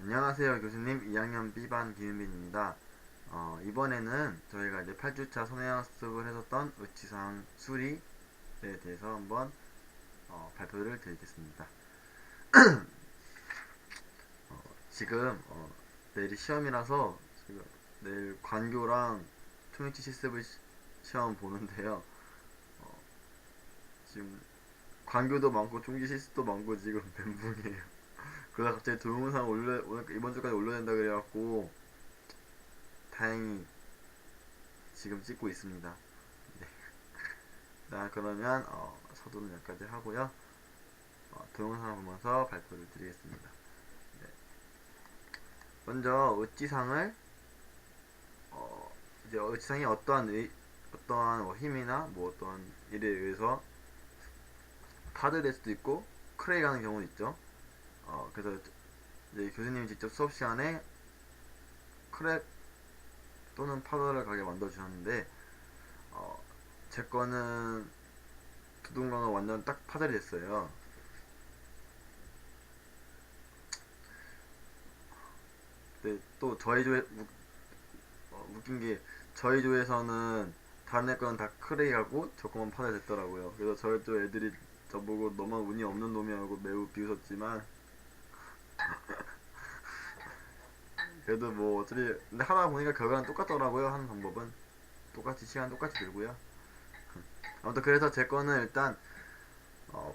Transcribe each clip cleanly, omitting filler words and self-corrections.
안녕하세요 교수님. 2학년 B반 김윤빈입니다. 이번에는 저희가 이제 8주차 선행학습을 했었던 의치상 수리에 대해서 한번 발표를 드리겠습니다. 지금 내일이 시험이라서 지금 내일 관교랑 통일치 실습을 시험 보는데요. 어, 지금 관교도 많고 통일치 실습도 많고 지금 멘붕이에요. 그러다 갑자기 동영상 오늘 이번 주까지 올려야 된다 그래갖고 다행히 지금 찍고 있습니다. 네. 자, 그러면 서두는 여기까지 하고요. 동영상을 보면서 발표를 드리겠습니다. 네. 먼저 의지상을 이제 의지상이 어떠한 힘이나 뭐 어떠한 일에 의해서 파괴될 수도 있고 크레이 가는 경우도 있죠. 그래서 이제 교수님이 직접 수업 시간에 크랙 또는 파더를 가게 만들어 주셨는데 제 거는 두둥강을 완전 딱 파절이 됐어요. 근데 또 저희 조에 웃긴 게 저희 조에서는 다른 애 거는 다 크레이 하고 저 거만 파절 됐더라고요. 그래서 저희 조 애들이 저보고 너만 운이 없는 놈이라고 매우 비웃었지만 그래도 뭐 어차피 근데 하다 보니까 결과는 똑같더라고요. 하는 방법은 똑같이 시간 똑같이 들고요. 아무튼 그래서 제 거는 일단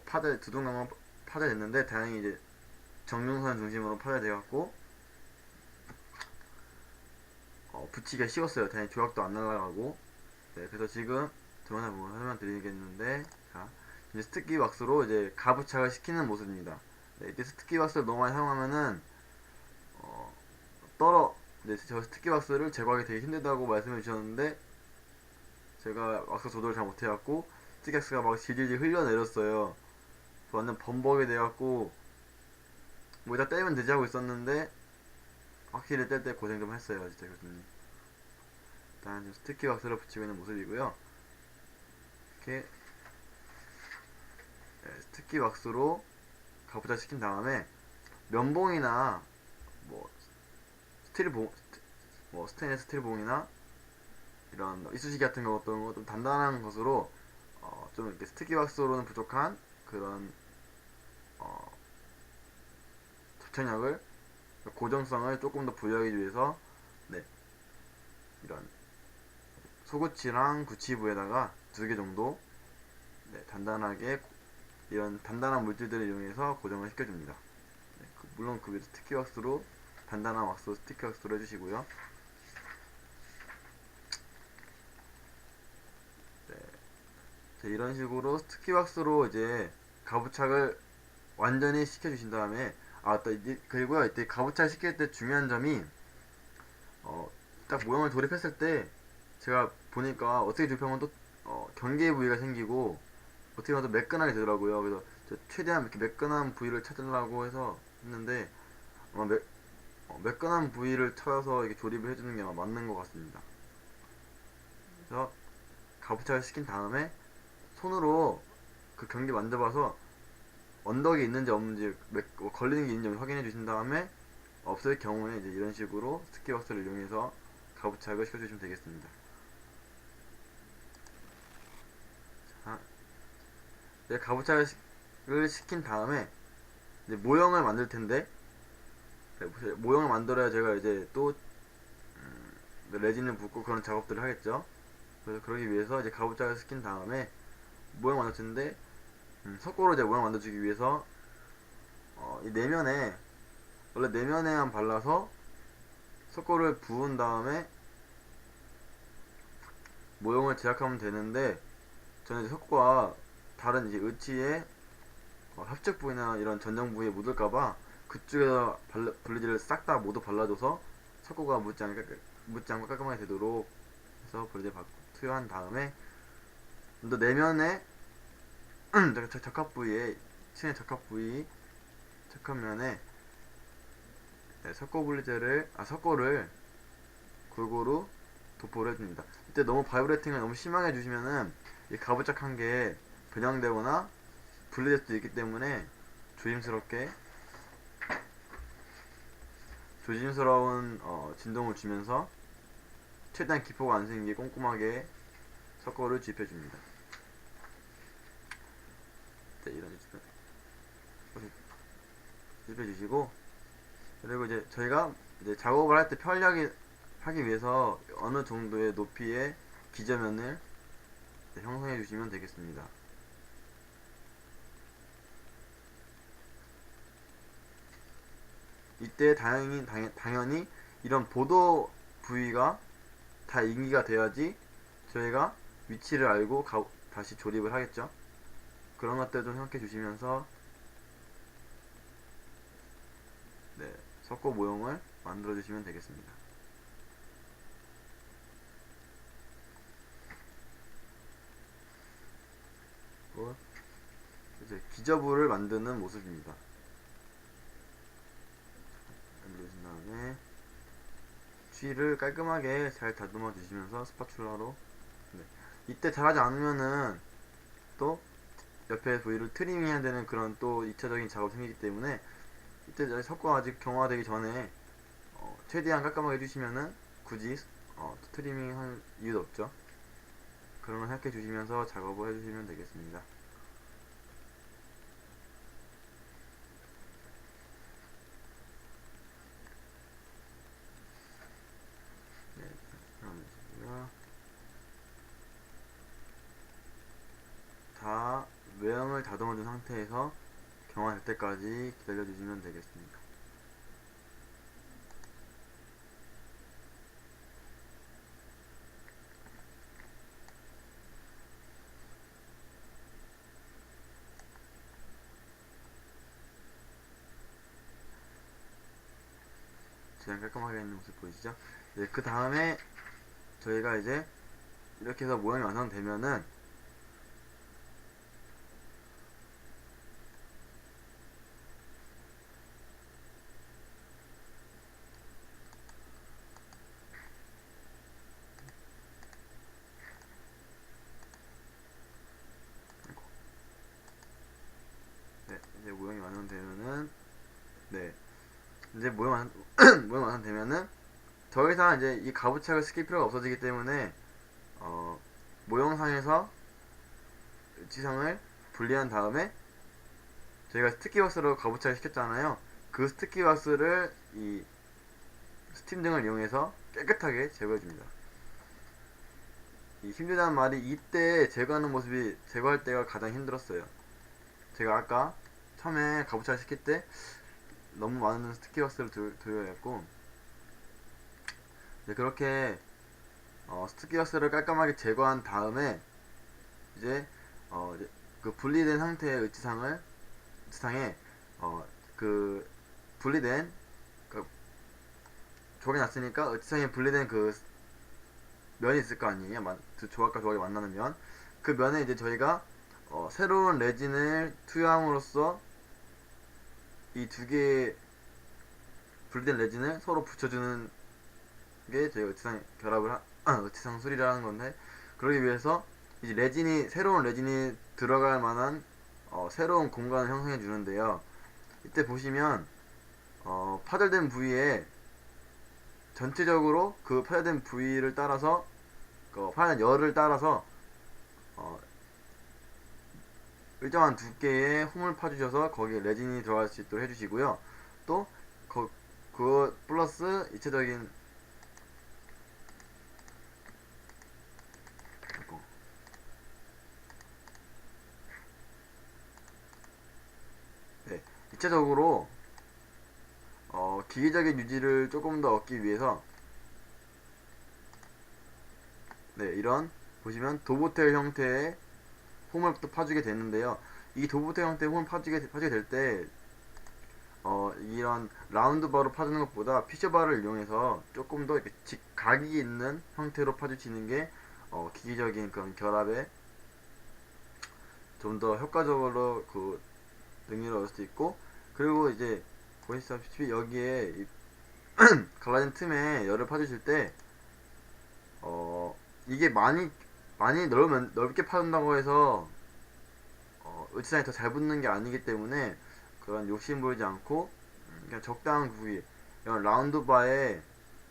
파절 두둥강은 파절 됐는데 다행히 이제 정용선 중심으로 파절 돼갖고 붙이기가 쉬웠어요. 다행히 조각도 안 날아가고. 네, 그래서 지금 동영상 보면 설명드리겠는데, 자, 이제 스티키 왁스로 이제 가부착을 시키는 모습입니다. 네, 이때 스티키 왁스를 너무 많이 사용하면은 어, 네, 저 스티키 왁스를 제거하기 되게 힘들다고 말씀해 주셨는데 제가 왁스 조절을 잘 못해갖고 스티키 왁스가 막 질질 흘려내렸어요. 완전 범벅이 돼갖고 뭐 이따 떼면 되지 하고 있었는데 확실히 뗄 때 고생 좀 했어요, 진짜 교수님. 일단 지금 스티키 왁스를 붙이고 있는 모습이고요. 이렇게 스티키 왁스로 가부착 시킨 다음에 면봉이나 뭐 스틸봉, 뭐 스테인리스 스틸봉이나 이런 이쑤시개 같은 것도 단단한 것으로 좀 이렇게 스티키 왁스로는 부족한 그런 어, 접착력을 고정성을 조금 더 부여하기 위해서 네, 이런 소구치랑 구치부에다가 두 개 정도 네, 단단하게 이런 단단한 물질들을 이용해서 고정을 시켜줍니다. 네, 물론 그 위에 스티키 왁스로 단단한 왁스 스티키 왁스로 해주시고요. 네, 이런 식으로 스티키 왁스로 이제 가부착을 완전히 시켜주신 다음에 그리고요 이때 가부착 시킬 때 중요한 점이 딱 모형을 조립했을 때 제가 보니까 어떻게 조립하면 또 경계 부위가 생기고 어떻게 하면 또 매끈하게 되더라고요. 그래서 최대한 이렇게 매끈한 부위를 찾으려고 해서 했는데 아마 매끈한 부위를 찾아서 이렇게 조립을 해주는 게 아마 맞는 것 같습니다. 그래서 가부착을 시킨 다음에 손으로 그 경계 만져봐서 언덕이 있는지 없는지 걸리는 게 있는지 확인해 주신 다음에 없을 경우에 이제 이런 식으로 스키박스를 이용해서 가부착을 시켜주시면 되겠습니다. 자, 가부착을 시킨 다음에 이제 모형을 만들 텐데 모형을 만들어야 제가 이제 또 레진을 붓고 그런 작업들을 하겠죠. 그래서 그러기 위해서 이제 가부착을 시킨 다음에 모형 만들 텐데 석고로 이제 모양 만들어주기 위해서 이 내면에 원래 내면에만 발라서 석고를 부은 다음에 모형을 제작하면 되는데 저는 이제 석고가 다른 이제 의치의 협착 부위나 이런 전정 부위에 묻을까봐 그쪽에다 블리즈를 싹 다 모두 발라줘서 석고가 묻지 않고 깔끔하게 되도록 해서 블리즈 투여한 다음에 또 내면에 적합 부위에 층의 적합 부위 적합면에 석고를 골고루 도포를 해줍니다. 이때 너무 바이브레이팅을 너무 심하게 해주시면은 이 가부착한 게 변형되거나 분리될 수도 있기 때문에 조심스럽게 조심스러운 진동을 주면서 최대한 기포가 안 생기게 꼼꼼하게 석고를 주입해줍니다. 네, 이런 식으로 주입해주시고, 그리고 이제 저희가 이제 작업을 할 때 편리하게 하기 위해서 어느 정도의 높이의 기저면을 형성해 주시면 되겠습니다. 이때 당연히 이런 보도 부위가 다 인기가 돼야지 저희가 위치를 알고 다시 조립을 하겠죠. 그런 것들 좀 생각해 주시면서 네, 석고 모형을 만들어 주시면 되겠습니다. 이제 기저부를 만드는 모습입니다. 만드신 다음에 쥐를 깔끔하게 잘 다듬어 주시면서 스파츌라로 네. 이때 잘하지 않으면은 또 옆에 부위를 트리밍 해야 되는 그런 또 2차적인 작업이 생기기 때문에 이때 석고가 아직 경화되기 전에 최대한 깔끔하게 해주시면은 굳이 트리밍 할 이유도 없죠. 그런 걸 생각해 주시면서 작업을 해주시면 되겠습니다. 네, 다 외형을 다듬어 준 상태에서 경화될 때까지 기다려 주시면 되겠습니다. 제일 깔끔하게 있는 모습 보이시죠? 네, 그 다음에 저희가 이제 이렇게 해서 모양이 완성되면은 네, 이제 모양이 완성되면은 네, 이제 모양 완성되면은 더 이상 이제 이 가부착을 시킬 필요가 없어지기 때문에 모형상에서 지상을 분리한 다음에 저희가 스티키박스로 가부착을 시켰잖아요. 그 스티키박스를 이 스팀 등을 이용해서 깨끗하게 제거해줍니다. 이 힘들다는 말이 이때 제거하는 모습이 제거할 때가 가장 힘들었어요. 제가 아까 처음에 가부착을 시킬 때 너무 많은 스티키박스를 도려했고 그렇게 스티키박스를 깔끔하게 제거한 다음에 이제 그 분리된 상태의 의치상에 그 분리된 그 조각이 났으니까 의치상에 분리된 그 면이 있을 거 아니에요. 조각과 조각이 만나는 면. 그 면에 이제 저희가 새로운 레진을 투여함으로써 이 두 개의 분리된 레진을 서로 붙여주는 게 저희가 의치상 결합을 의치상 수리라는 건데, 그러기 위해서 이제 새로운 레진이 들어갈 만한 새로운 공간을 형성해 주는데요. 이때 보시면 파열된 부위에 전체적으로 그 파열된 부위를 따라서 파열된 열을 따라서 일정한 두께의 홈을 파주셔서 거기에 레진이 들어갈 수 있도록 해주시고요. 또 그거 플러스 이체적인 네, 이체적으로 기계적인 유지를 조금 더 얻기 위해서 네, 이런 보시면 도보텔 형태의 홈을 또 파주게 되는데요. 이 도보텔 형태의 홈을 파주게 될 때 이런 라운드 바로 파주는 것보다 피셔바를 이용해서 조금 더 이렇게 각이 있는 형태로 파주치는 게 기계적인 그런 결합에 좀 더 효과적으로 그 능률을 얻을 수 있고, 그리고 이제 보시다시피 여기에 갈라진 틈에 열을 파주실 때 이게 많이 넓게 파준다고 해서 의치상이 더 잘 붙는 게 아니기 때문에 그런 욕심 부리지 않고 그냥 적당한 부위, 이런 라운드바에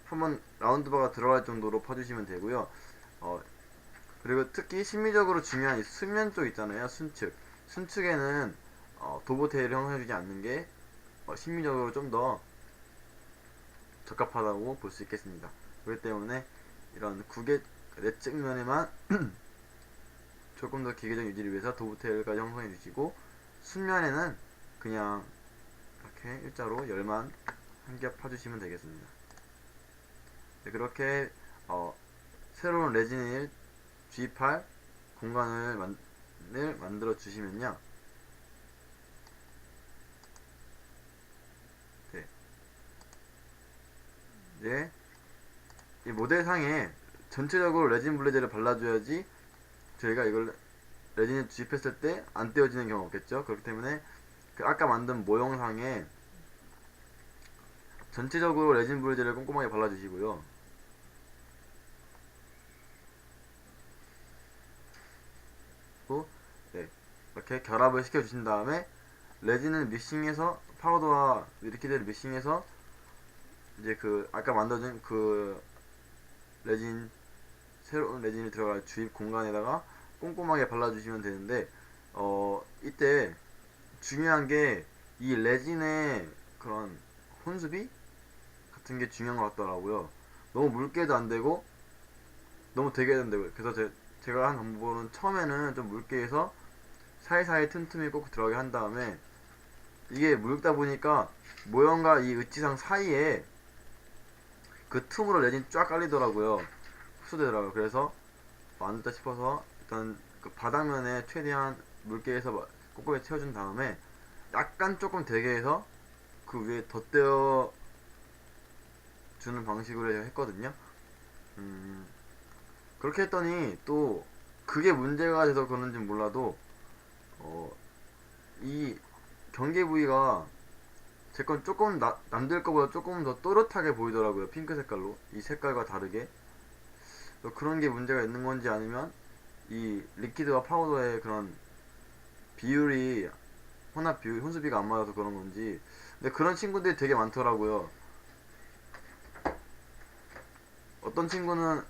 한번 라운드바가 들어갈 정도로 퍼주시면 되고요. 어, 그리고 특히 심리적으로 중요한 이 수면 쪽 있잖아요. 순측에는 도보테일을 형성해주지 않는 게 심리적으로 좀 더 적합하다고 볼 수 있겠습니다. 그렇기 때문에 이런 구개 내측 면에만 조금 더 기계적 유지를 위해서 도브테일까지 형성해 주시고, 순면에는 그냥 이렇게 일자로 열만 한 겹 파주시면 되겠습니다. 네, 그렇게 새로운 레진을 주입할 공간을 만들어 주시면요. 네, 이제 이 모델상에 전체적으로 레진 블레제를 발라줘야지 저희가 이걸 레진을 주입했을 때 안 떼어지는 경우가 없겠죠. 그렇기 때문에 그 아까 만든 모형상에 전체적으로 레진 블레제를 꼼꼼하게 발라주시고요. 네, 이렇게 결합을 시켜주신 다음에 레진을 믹싱해서 파우더와 리퀴드를 믹싱해서 이제 그 아까 만들어진 그 레진, 새로운 레진이 들어갈 주입 공간에다가 꼼꼼하게 발라주시면 되는데, 이때 중요한 게 이 레진의 그런 혼수비 같은 게 중요한 것 같더라고요. 너무 묽게도 안 되고 너무 되게도 안 되고. 그래서 제가 한 방법은 처음에는 좀 묽게 해서 사이사이 틈틈이 꼭 들어가게 한 다음에, 이게 묽다 보니까 모형과 이 으치상 사이에 그 틈으로 레진 쫙 깔리더라고요. 흡수되더라고요. 그래서 안 됐다 싶어서 일단 그 바닥면에 최대한 묽게 해서 꼼꼼히 채워준 다음에 약간 조금 되게 해서 그 위에 덧대어 주는 방식으로 했거든요. 음, 그렇게 했더니 또 그게 문제가 돼서 그런지 몰라도 어, 이 경계 부위가 제 건 조금 남들 거보다 조금 더 또렷하게 보이더라고요. 핑크 색깔로 이 색깔과 다르게. 그런 게 문제가 있는 건지, 아니면 이 리퀴드와 파우더의 그런 비율이 혼합 비율 혼수비가 안 맞아서 그런 건지. 근데 그런 친구들이 되게 많더라고요. 어떤 친구는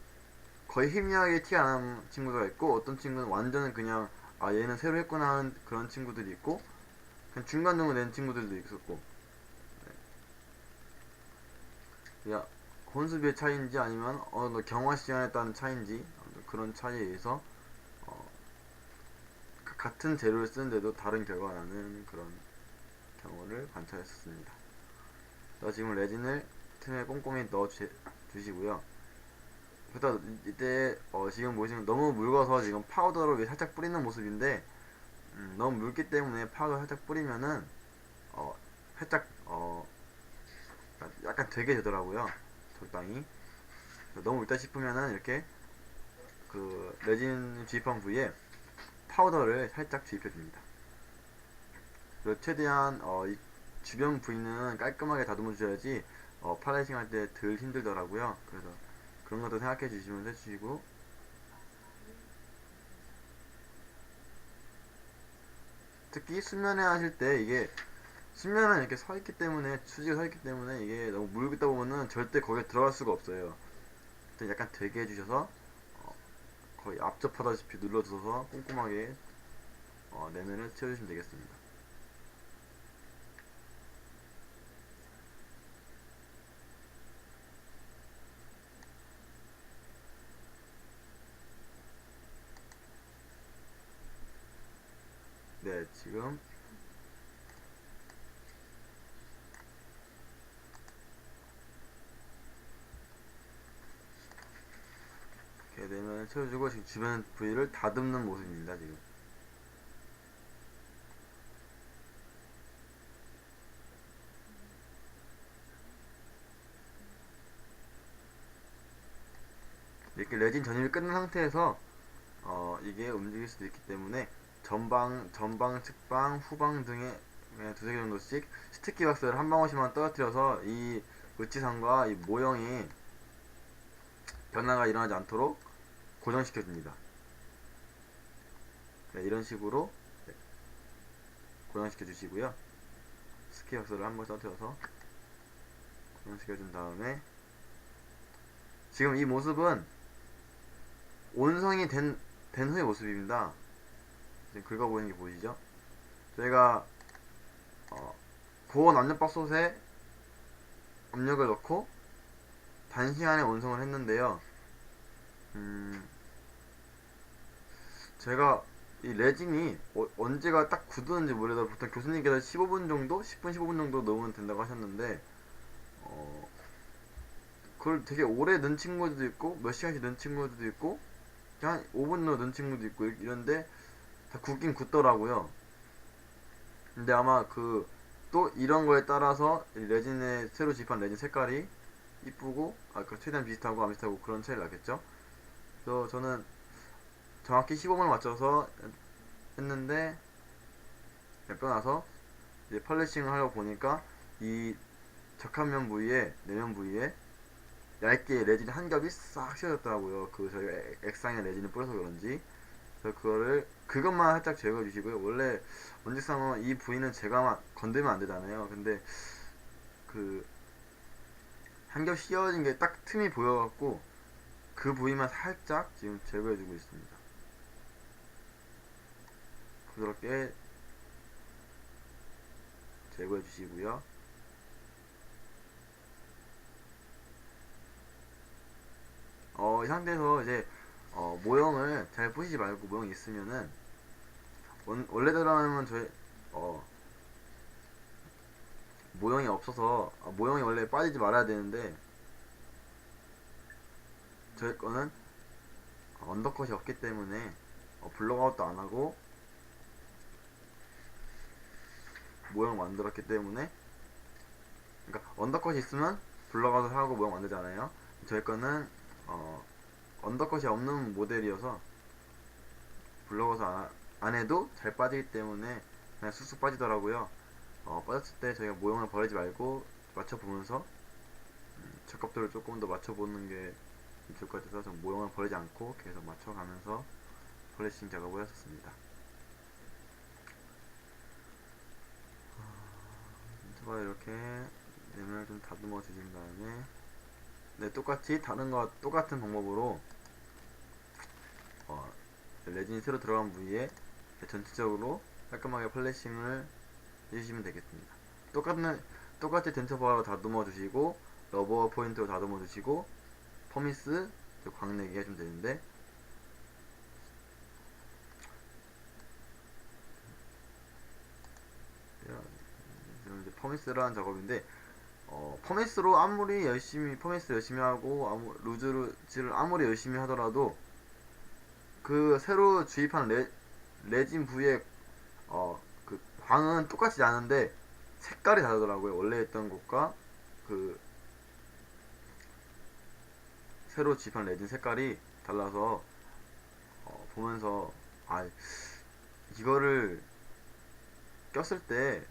거의 희미하게 티 안 나는 친구가 있고, 어떤 친구는 완전 그냥 아 얘는 새로 했구나 하는 그런 친구들이 있고, 그냥 중간 정도 낸 친구들도 있었고. 야, 혼수비의 차이인지 아니면 경화 시간에 따른 차이인지, 그런 차이에 의해서 어, 같은 재료를 쓰는데도 다른 결과가 나는 그런 경우를 관찰했었습니다. 지금 레진을 틈에 꼼꼼히 넣어 주시고요. 그다 이때 지금 보시면 너무 묽어서 지금 파우더를 살짝 뿌리는 모습인데, 너무 묽기 때문에 파우더 살짝 뿌리면은 살짝 약간 되게 되더라고요. 적당히. 너무 묽다 싶으면은 이렇게 그 레진 주입한 부위에 파우더를 살짝 주입해 줍니다. 그리고 최대한 이 주변 부위는 깔끔하게 다듬어 주셔야지 팔레싱 할 때 덜 힘들더라고요. 그래서 그런 것도 생각해 주시면서 해주시고, 특히 수면에 하실 때 이게 수면은 이렇게 서 있기 때문에, 수직에 서 있기 때문에 이게 너무 묽다 보면은 절대 거기에 들어갈 수가 없어요. 약간 되게 해주셔서 거의 앞접하다시피 눌러줘서 꼼꼼하게 내면을 채워주시면 되겠습니다. 네, 지금 이렇게 내면을 채워주고 지금 주변 부위를 다듬는 모습입니다. 지금 이렇게 레진 전입이 끝난 상태에서 이게 움직일 수도 있기 때문에 전방, 측방, 후방 등에 두세 개 정도씩 스티키 왁스를 한 방울씩만 떨어뜨려서 이 으치상과 이 모형이 변화가 일어나지 않도록 고정시켜 줍니다. 네, 이런 식으로 고정시켜 주시고요. 스티키 왁스를 한 번 떨어뜨려서 적용시켜준 다음에 지금 이 모습은 온성이 된 후의 모습입니다. 지금 긁어보이는 게 보이시죠? 저희가 고온 압력밥솥에 압력을 넣고 단시간에 온성을 했는데요. 제가 이 레진이 언제가 딱 굳었는지 모르겠어요. 보통 교수님께서 15분 정도, 10분, 15분 정도 넣으면 된다고 하셨는데 그걸 되게 오래 넣은 친구들도 있고 몇 시간씩 넣은 친구들도 있고 그냥 5분 넣은 친구도 있고 이런데 다 굳긴 굳더라고요. 근데 아마 또 이런 거에 따라서 레진에 새로 집한 레진 색깔이 이쁘고 아까 최대한 비슷하고 안 비슷하고 그런 차이를 나겠죠. 그래서 저는 정확히 15분을 맞춰서 했는데 몇번 나서 이제 펄리싱을 하려고 보니까 이 적합면 부위에 내면 부위에 얇게 레진 한 겹이 싹 씌워졌더라고요. 저희가 액상에 레진을 뿌려서 그런지. 그래서 그것만 살짝 제거해 주시고요. 원래 원직상은 이 부위는 제가 건들면 안 되잖아요. 근데 그 한 겹 씌워진 게 딱 틈이 보여갖고 그 부위만 살짝 지금 제거해 주고 있습니다. 부드럽게 제거해 주시고요. 이 상태에서 이제 모형을 잘 보시지 말고 모형이 있으면은 원래대로 하면 저희 모형이 없어서 모형이 원래 빠지지 말아야 되는데 저희 거는 언더컷이 없기 때문에 블록아웃도 안 하고 모형 만들었기 때문에 그러니까 언더컷이 있으면 블록아웃을 하고 모형 만들잖아요. 저희 거는 언더컷이 없는 모델이어서 블록아웃 안 해도 잘 빠지기 때문에 그냥 쑥쑥 빠지더라고요. 빠졌을 때 저희가 모형을 버리지 말고 맞춰보면서 적합도를 조금 더 맞춰보는 게 좋을 것 같아서 좀 모형을 버리지 않고 계속 맞춰가면서 폴리싱 작업을 했었습니다. 인터벌 이렇게 내면을 좀 다듬어 주신 다음에 똑같이 똑같은 방법으로 레진이 새로 들어간 부위에 전체적으로 깔끔하게 폴리싱을 해주시면 되겠습니다. 똑같이 덴처바로 다듬어 주시고 러버 포인트로 다듬어 주시고 퍼미스 광내기 해주면 되는데 지금 이제 퍼미스를 하는 작업인데 퍼미스로 퍼미스 열심히 하고 루즈를 아무리 열심히 하더라도 그 새로 주입한 레진 부위에 그 광은 똑같이 나는데 색깔이 다르더라고요. 원래 했던 것과 그 새로 주입한 레진 색깔이 달라서 보면서 이거를 꼈을 때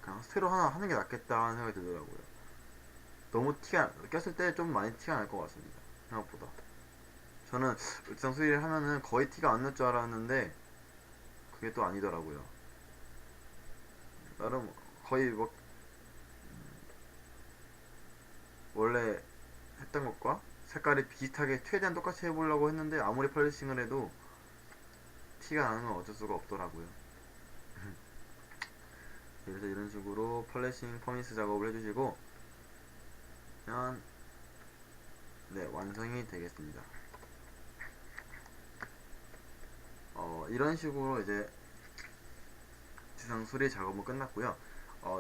그냥 새로 하나 하는 게 낫겠다 하는 생각이 들더라고요. 너무 꼈을 때 좀 많이 티가 날 것 같습니다. 생각보다. 저는 의상 수리를 하면은 거의 티가 안 날 줄 알았는데 그게 또 아니더라고요. 나름 거의 원래 했던 것과 색깔이 비슷하게 최대한 똑같이 해보려고 했는데 아무리 펄리싱을 해도 티가 나는 건 어쩔 수가 없더라고요. 그래서 이런 식으로 펄리싱 퍼미스 작업을 해주시고 그냥 완성이 되겠습니다. 이런 식으로 이제 의치상 수리 작업은 끝났고요.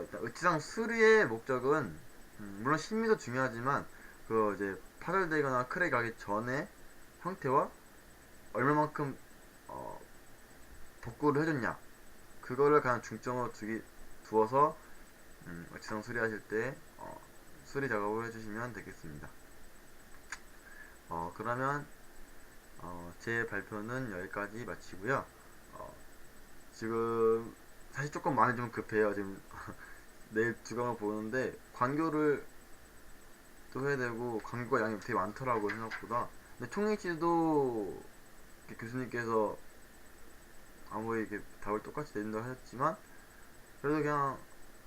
일단 의치상 수리의 목적은 물론 심미도 중요하지만 이제 파열되거나 크랙이 가기 전에 형태와 얼마만큼 복구를 해줬냐 그거를 가장 중점으로 두어서 의치상 수리하실 때 수리 작업을 해주시면 되겠습니다. 그러면 제 발표는 여기까지 마치고요. 지금 사실 조금 많이 좀 급해요. 지금 내일 주강을 보는데 관교를 또 해야 되고 광고가 양이 되게 많더라고요. 생각보다. 근데 총익지도 교수님께서 아무리 이렇게 답을 똑같이 내린다고 하셨지만 그래도 그냥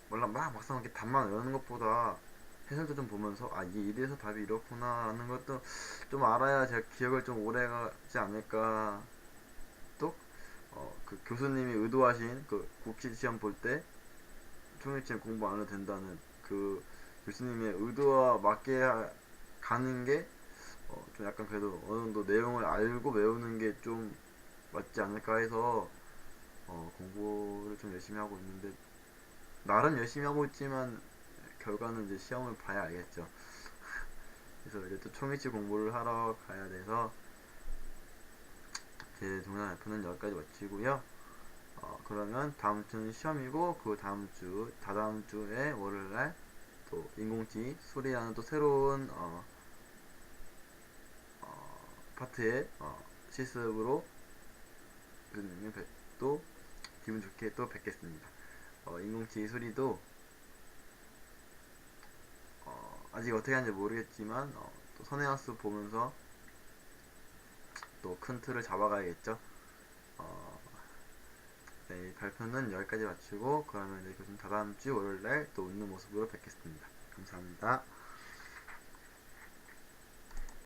몰라 막상 이렇게 답만 외우는 것보다 해설도 좀 보면서 아 이게 이래서 답이 이렇구나 하는 것도 좀 알아야 제가 기억을 좀 오래 가지 않을까. 또 그 교수님이 의도하신 그 국시 시험 볼 때 총익점 공부 안 해도 된다는 그 교수님의 의도와 맞게 가는 게 좀 약간 그래도 어느 정도 내용을 알고 외우는 게 좀 맞지 않을까 해서 공부를 좀 열심히 하고 있는데 나름 열심히 하고 있지만 결과는 이제 시험을 봐야 알겠죠. 그래서 이제 또 총일치 공부를 하러 가야 돼서 제 동영 발표는 여기까지 마치고요. 그러면 다음 주는 시험이고 그 다음 주 다다음 주에 월요일날 또 인공지능 소리라는 또 새로운 파트의 실습으로 교수님이 또 기분 좋게 또 뵙겠습니다. 인공지능 소리도 아직 어떻게 하는지 모르겠지만 또 선행학습 보면서 또 큰 틀을 잡아가야겠죠. 어, 네, 발표는 여기까지 마치고 그러면 이제 교수님 다다음 주 월요일날 또 웃는 모습으로 뵙겠습니다. 감사합니다.